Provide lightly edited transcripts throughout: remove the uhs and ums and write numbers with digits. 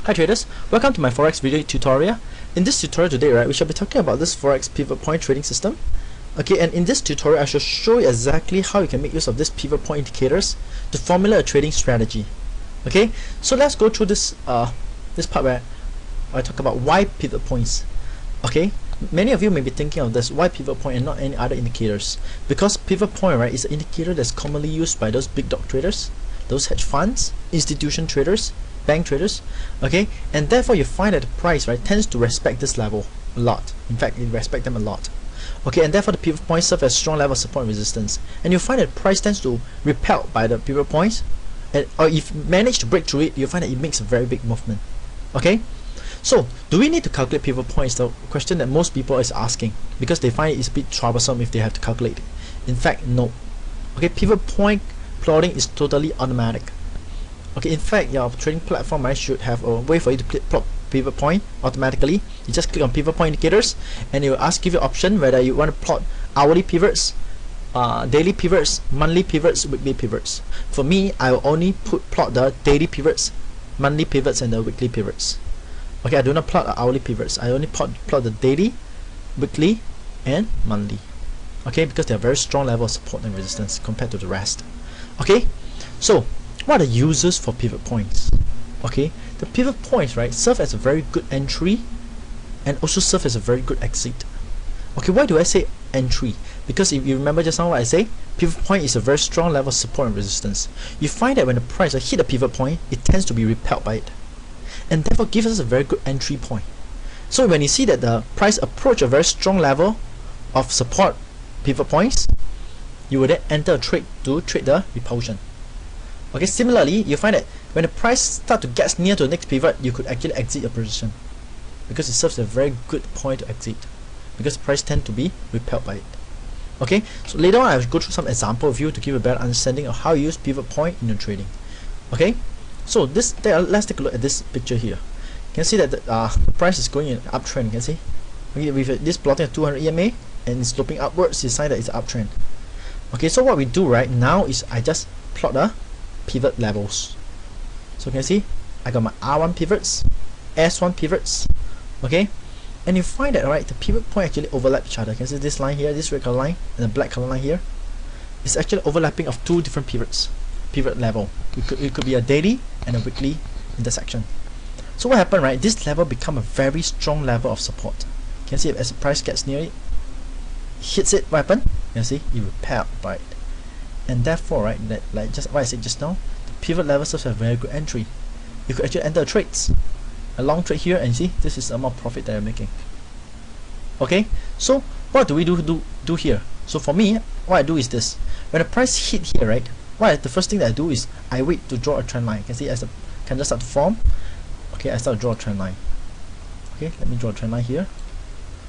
Hi traders, welcome to my Forex video tutorial. In this tutorial today, right, we shall be talking about this Forex pivot point trading system. Okay, and in this tutorial, I shall show you exactly how you can make use of this pivot point indicators to formulate a trading strategy. Okay, so let's go through this this part where I talk about why pivot points. Okay, many of you may be thinking of this, why pivot point and not any other indicators? Because pivot point, right, is an indicator that's commonly used by those big dog traders, those hedge funds, institution traders, bank traders, okay, and therefore you find that the price, right, tends to respect this level a lot. In fact, it respects them a lot. Okay, and therefore the pivot points serve as strong level of support and resistance, and you find that the price tends to repel by the pivot points, and or if you manage to break through it, you find that it makes a very big movement. Okay, so do we need to calculate pivot points? The question that most people is asking, because they find it's a bit troublesome if they have to calculate it. In fact, no. Okay, pivot point plotting is totally automatic. Okay, in fact, your trading platform, right, should have a way for you to plot pivot point automatically. You just click on pivot point indicators, and it will give you an option whether you want to plot hourly pivots, daily pivots, monthly pivots, weekly pivots. For me, I will only plot the daily pivots, monthly pivots, and the weekly pivots. Okay, I do not plot the hourly pivots. I only plot the daily, weekly, and monthly. Okay, because they are very strong level of support and resistance compared to the rest. Okay, so what are the uses for pivot points? Okay, the pivot points, right, serve as a very good entry and also serve as a very good exit. Okay, why do I say entry? Because if you remember just now what I say, pivot point is a very strong level of support and resistance. You find that when the price hit a pivot point, it tends to be repelled by it, and therefore gives us a very good entry point. So when you see that the price approach a very strong level of support pivot points, you will then enter a trade to trade the repulsion. Okay, similarly, you find that when the price starts to get near to the next pivot, you could actually exit your position, because it serves a very good point to exit, because the price tends to be repelled by it. Okay, so later on I will go through some example of you to give a better understanding of how you use pivot point in your trading. Okay, so let's take a look at this picture here. You can see that the price is going in an uptrend. You can see, okay, with this plotting at 200 EMA and it's sloping upwards, it's a sign that it's an uptrend. Okay, so what we do right now is I just plot the pivot levels. So you can see I got my R1 pivots, S1 pivots, okay, and you find that, right, the pivot point actually overlap each other. You can see this line here, this red color line, and the black color line here. It's actually overlapping of two different pivots, pivot level. It could be a daily and a weekly intersection. So what happened, right, this level become a very strong level of support. You can see as the price gets near it, hits it, what happened? You can see it repelled by it. And therefore, right, that, like just what I said just now, the pivot level serves as a very good entry. You could actually enter trades, a long trade here, and see this is the amount of profit that you're making. Okay, so what do we do here? So for me, what I do is this: when the price hit here, right, the first thing that I do is I wait to draw a trend line. You can see as the candle start to form, okay, I start to draw a trend line. Okay, let me draw a trend line here.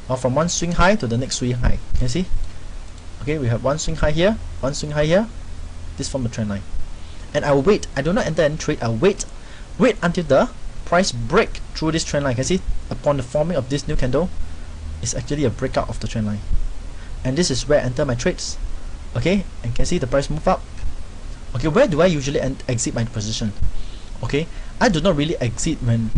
Now from one swing high to the next swing high. You can see. Okay, we have one swing high here, one swing high here. This form a trend line, and I will wait. I do not enter any trade. I'll wait until the price break through this trend line. You can see upon the forming of this new candle, it's actually a breakout of the trend line, and this is where I enter my trades. Okay, and you can see the price move up. Okay, where do I usually exit my position? Okay, I do not really exit when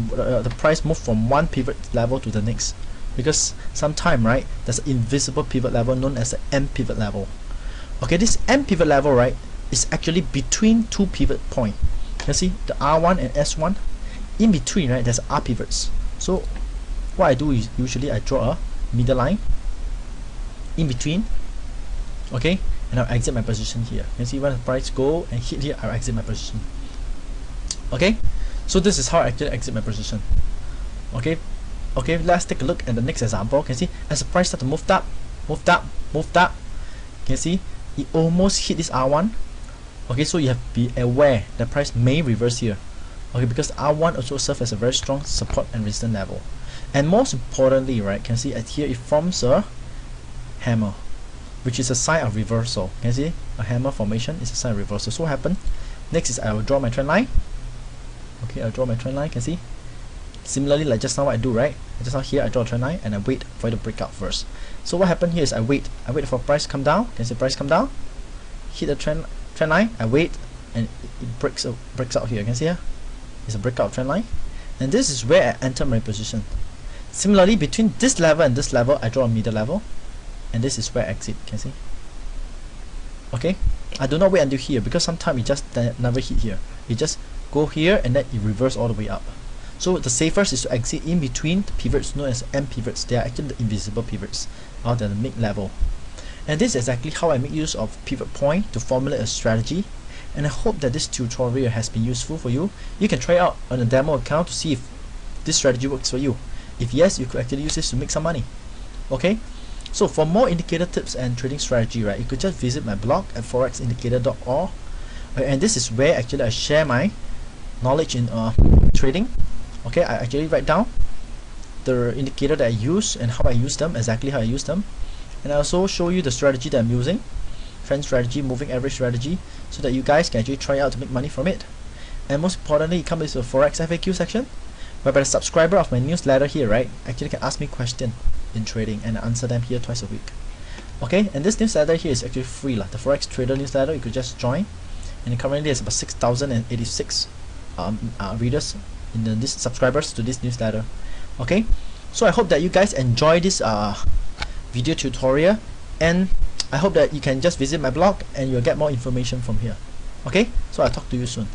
the price move from one pivot level to the next, because sometime, right, there's an invisible pivot level known as the M pivot level. Okay, this M pivot level, right, is actually between two pivot point. You can see the R1 and S1. In between, right, there's R pivots. So what I do is usually I draw a middle line in between, okay, and I'll exit my position here. You can see when the price go and hit here, I'll exit my position. Okay, so this is how I actually exit my position. Okay, let's take a look at the next example. You can see as the price start to move up, you can see it almost hit this R1. Okay, so you have to be aware the price may reverse here. Okay, because R1 also serves as a very strong support and resistance level. And most importantly, right, you can see at here it forms a hammer, which is a sign of reversal. You can see a hammer formation is a sign of reversal. So what happened? Next is I will draw my trend line. Okay, I'll draw my trend line. You can see similarly like just now what I do, right? Just now here I draw a trend line and I wait for it to break out first. So what happened here is I wait for price come down. You can see price come down, hit the trend line, I wait, and it breaks out here. You can see here it's a breakout trend line, and this is where I enter my position. Similarly, between this level and this level, I draw a middle level, and this is where I exit. Can you see? Okay, I do not wait until here, because sometimes it just never hit here. It just go here and then it reverse all the way up. So the safest is to exit in between the pivots known as M pivots. They are actually the invisible pivots, or the mid-level. And this is exactly how I make use of pivot point to formulate a strategy. And I hope that this tutorial has been useful for you. You can try it out on a demo account to see if this strategy works for you. If yes, you could actually use this to make some money. Okay? So for more indicator tips and trading strategy, right, you could just visit my blog at forexindicator.org. And this is where actually I share my knowledge in trading. Okay, I actually write down the indicator that I use and how I use them, exactly how I use them. And I also show you the strategy that I'm using, trend strategy, moving average strategy, so that you guys can actually try out to make money from it. And most importantly, it comes with a Forex FAQ section, whereby the subscriber of my newsletter here, right, actually can ask me questions in trading and I answer them here twice a week. Okay, and this newsletter here is actually free, the Forex Trader newsletter. You could just join, and currently there's about 6,086 readers in this subscribers to this newsletter. Okay, so I hope that you guys enjoy this video tutorial, and I hope that you can just visit my blog and you'll get more information from here. Okay, so I'll talk to you soon.